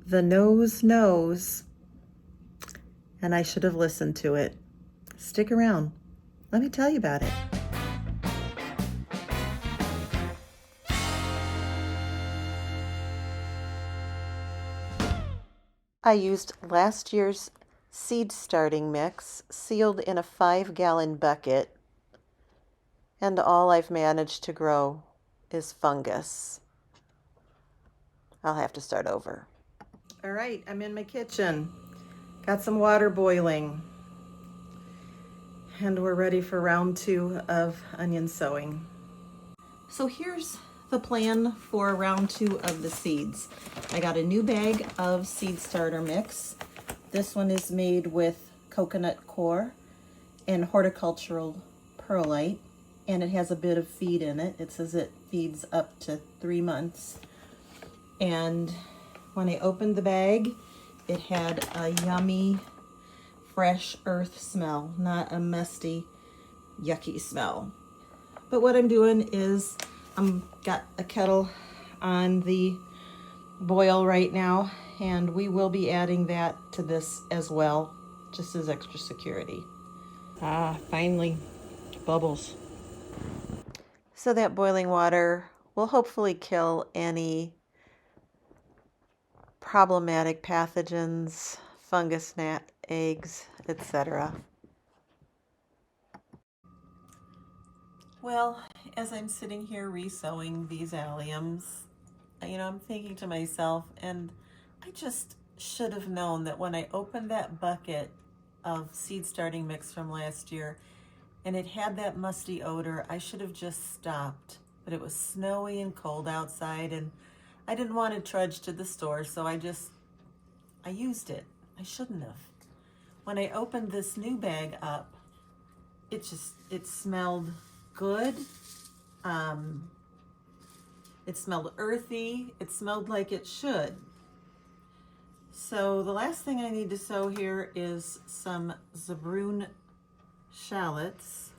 The nose knows, and I should have listened to it. Stick around. Let me tell you about it. I used last year's seed starting mix sealed in a 5-gallon bucket, and all I've managed to grow is fungus. I'll have to start over. All right, I'm in my kitchen. Got some water boiling. And we're ready for round 2 of onion sowing. So here's the plan for round 2 of the seeds. I got a new bag of seed starter mix. This one is made with coconut coir and horticultural perlite, and it has a bit of feed in it. It says it feeds up to 3 months. And when I opened the bag, it had a yummy, fresh earth smell, not a musty, yucky smell. But what I'm doing is got a kettle on the boil right now, and we will be adding that to this as well, just as extra security. Finally, bubbles. So that boiling water will hopefully kill any problematic pathogens, fungus gnat, eggs, etc. Well, as I'm sitting here resowing these alliums, I'm thinking to myself, and I just should have known that when I opened that bucket of seed starting mix from last year and it had that musty odor, I should have just stopped. But it was snowy and cold outside, and I didn't want to trudge to the store, so I used it. I shouldn't have. When I opened this new bag up, it smelled good. It smelled earthy. It smelled like it should. So the last thing I need to sow here is some zabroon shallots.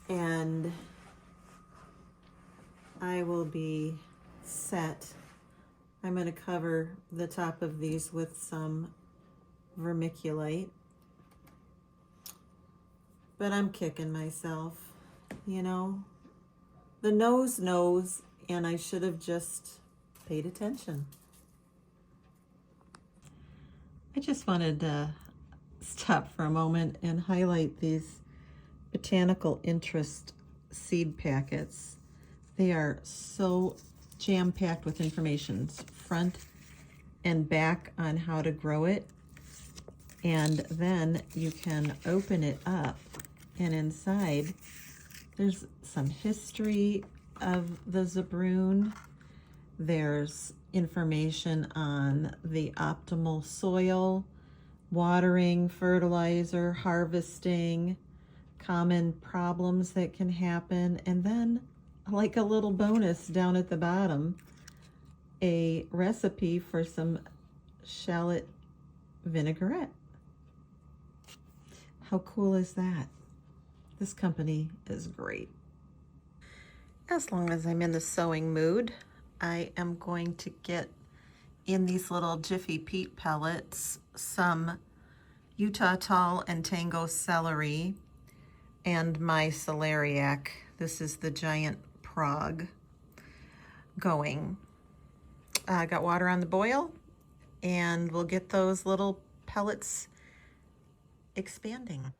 And I will be set. I'm going to cover the top of these with some vermiculite. But I'm kicking myself, The nose knows, and I should have just paid attention. I just wanted to stop for a moment and highlight these botanical interest seed packets. They are so jam-packed with information, front and back, on how to grow it. And then you can open it up, and inside there's some history of the zabroon. There's information on the optimal soil, watering, fertilizer, harvesting, common problems that can happen, and then, like a little bonus down at the bottom, a recipe for some shallot vinaigrette. How cool is that? This company is great. As long as I'm in the sewing mood, I am going to get in these little Jiffy Pete pellets some Utah Tall and Tango celery and my celeriac. This is the giant prog going. I got water on the boil, and we'll get those little pellets expanding.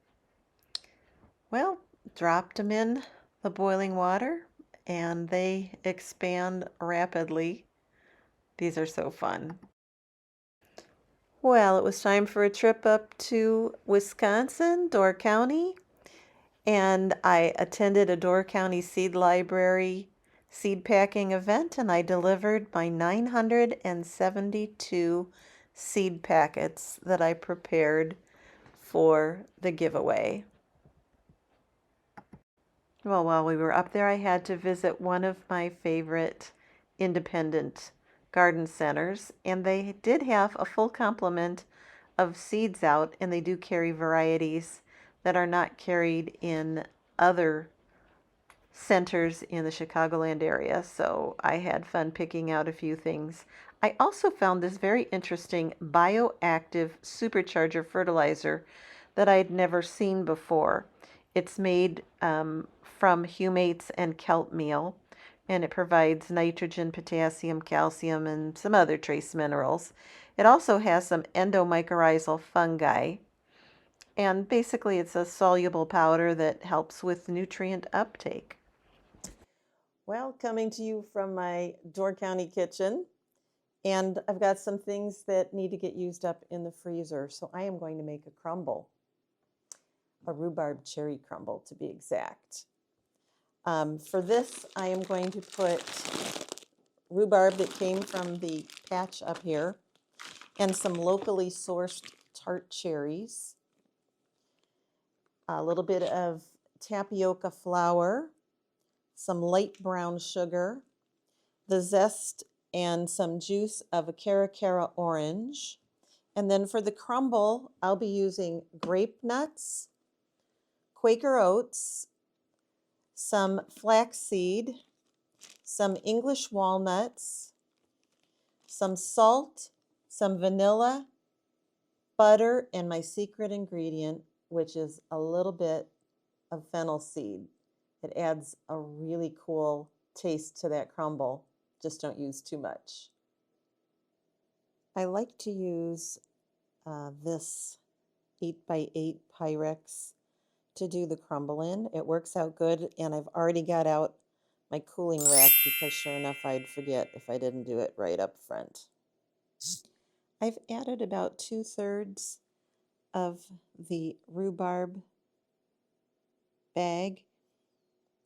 Well, dropped them in the boiling water, and they expand rapidly. These are so fun. Well, it was time for a trip up to Wisconsin, Door County, and I attended a Door County Seed Library seed packing event, and I delivered my 972 seed packets that I prepared for the giveaway. Well, while we were up there, I had to visit one of my favorite independent garden centers, and they did have a full complement of seeds out, and they do carry varieties that are not carried in other centers in the Chicagoland area, so I had fun picking out a few things. I also found this very interesting bioactive supercharger fertilizer that I'd never seen before. It's made from humates and kelp meal, and it provides nitrogen, potassium, calcium, and some other trace minerals. It also has some endomycorrhizal fungi, and basically it's a soluble powder that helps with nutrient uptake. Well, coming to you from my Door County kitchen, and I've got some things that need to get used up in the freezer. So I am going to make a crumble, a rhubarb cherry crumble to be exact. For this, I am going to put rhubarb that came from the patch up here and some locally sourced tart cherries, a little bit of tapioca flour, some light brown sugar, the zest and some juice of a Cara Cara orange. And then for the crumble, I'll be using grape nuts, Quaker oats, some flaxseed, some English walnuts, some salt, some vanilla, butter, and my secret ingredient, which is a little bit of fennel seed. It adds a really cool taste to that crumble. Just don't use too much. I like to use this 8x8 Pyrex to do the crumble in. It works out good, and I've already got out my cooling rack because sure enough I'd forget if I didn't do it right up front. I've added about 2/3 of the rhubarb bag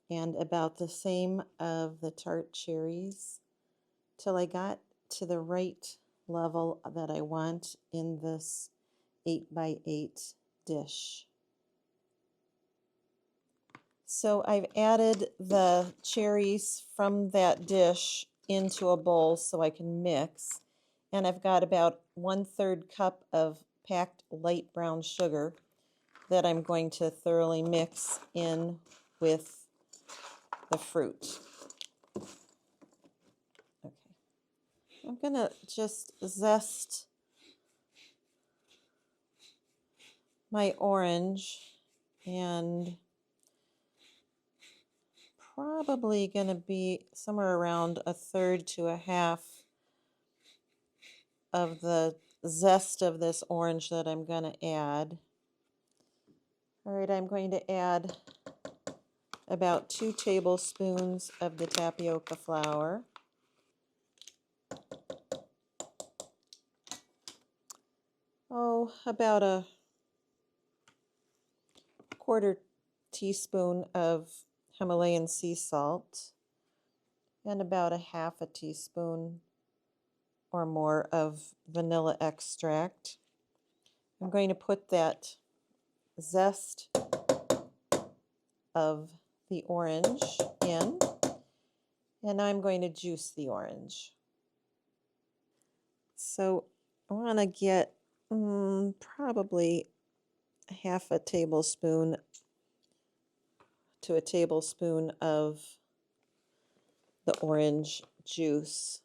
and about the same of the tart cherries till I got to the right level that I want in this 8x8 dish. So I've added the cherries from that dish into a bowl so I can mix. And I've got about 1/3 cup of packed light brown sugar that I'm going to thoroughly mix in with the fruit. Okay. I'm going to just zest my orange, and probably going to be somewhere around 1/3 to 1/2 of the zest of this orange that I'm going to add. All right, I'm going to add about 2 tablespoons of the tapioca flour. Oh, about a 1/4 teaspoon of Himalayan sea salt, and about a 1/2 teaspoon or more of vanilla extract. I'm going to put that zest of the orange in, and I'm going to juice the orange. So I want to get probably 1/2 tablespoon to a tablespoon of the orange juice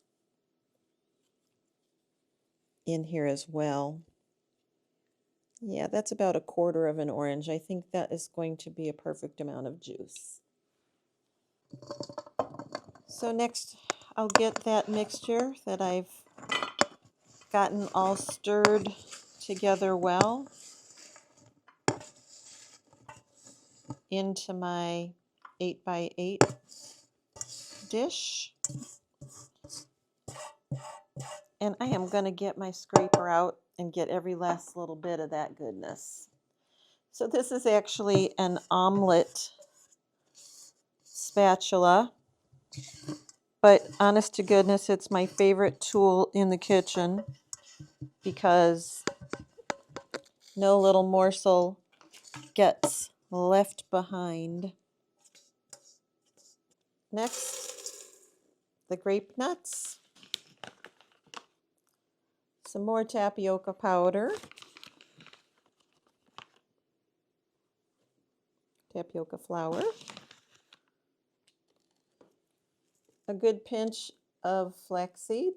in here as well. Yeah, that's about 1/4 of an orange. I think that is going to be a perfect amount of juice. So next, I'll get that mixture that I've gotten all stirred together well into my 8x8 dish. And I am going to get my scraper out and get every last little bit of that goodness. So this is actually an omelet spatula, but honest to goodness, it's my favorite tool in the kitchen because no little morsel gets left behind. Next, the grape nuts, some more tapioca powder, tapioca flour, a good pinch of flaxseed.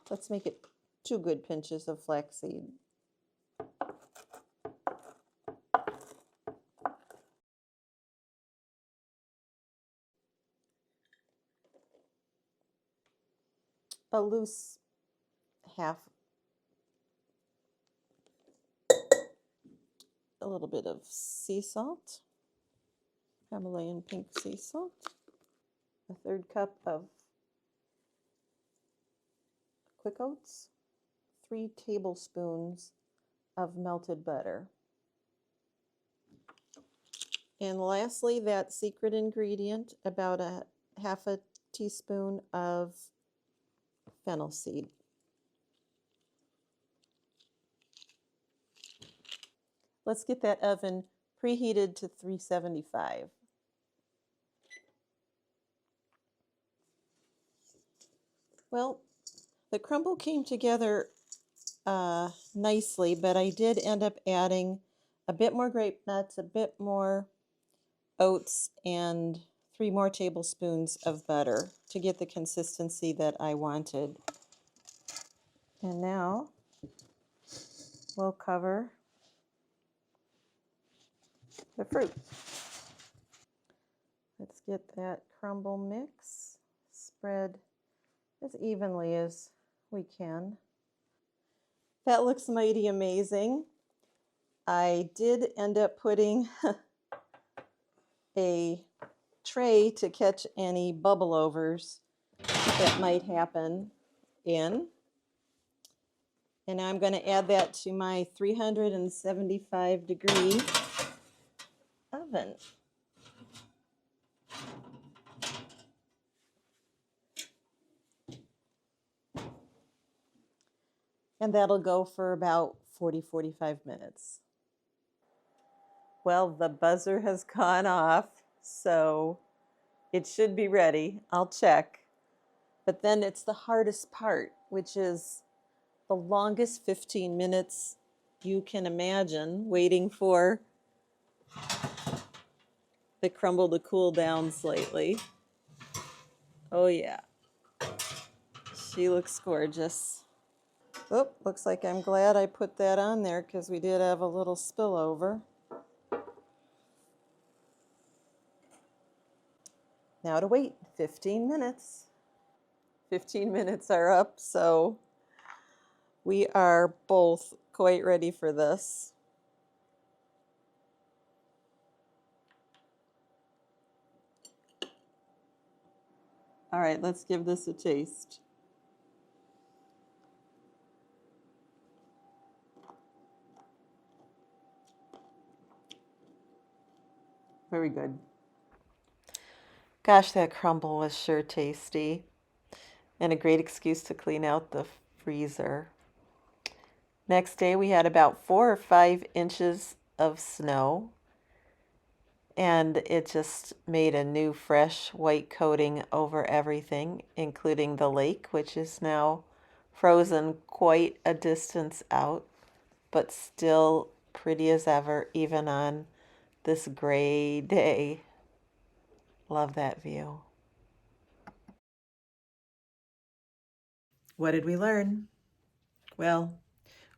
Let's make it 2 good pinches of flaxseed. A loose half, a little bit of sea salt, Himalayan pink sea salt, a 1/3 cup of quick oats, 3 tablespoons of melted butter. And lastly, that secret ingredient, about a half a teaspoon of fennel seed. Let's get that oven preheated to 375. Well, the crumble came together nicely, but I did end up adding a bit more grape nuts, a bit more oats, and 3 more tablespoons of butter to get the consistency that I wanted. And now we'll cover the fruit. Let's get that crumble mix spread as evenly as we can. That looks mighty amazing. I did end up putting a tray to catch any bubble overs that might happen in. And now I'm going to add that to my 375-degree oven. And that'll go for about 40-45 minutes. Well, the buzzer has gone off, so it should be ready. I'll check. But then it's the hardest part, which is the longest 15 minutes you can imagine, waiting for the crumble to cool down slightly. Oh yeah, she looks gorgeous. Oh, looks like I'm glad I put that on there because we did have a little spillover. Now to wait 15 minutes. 15 minutes are up, so we are both quite ready for this. All right, let's give this a taste. Very good. Gosh, that crumble was sure tasty, and a great excuse to clean out the freezer. Next day we had about 4 or 5 inches of snow, and it just made a new fresh white coating over everything, including the lake, which is now frozen quite a distance out, but still pretty as ever, even on this gray day. Love that view. What did we learn? Well,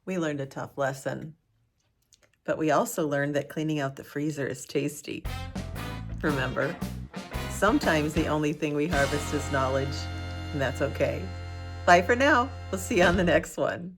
we learned a tough lesson, but we also learned that cleaning out the freezer is tasty. Remember, sometimes the only thing we harvest is knowledge, and that's okay. Bye for now. We'll see you on the next one.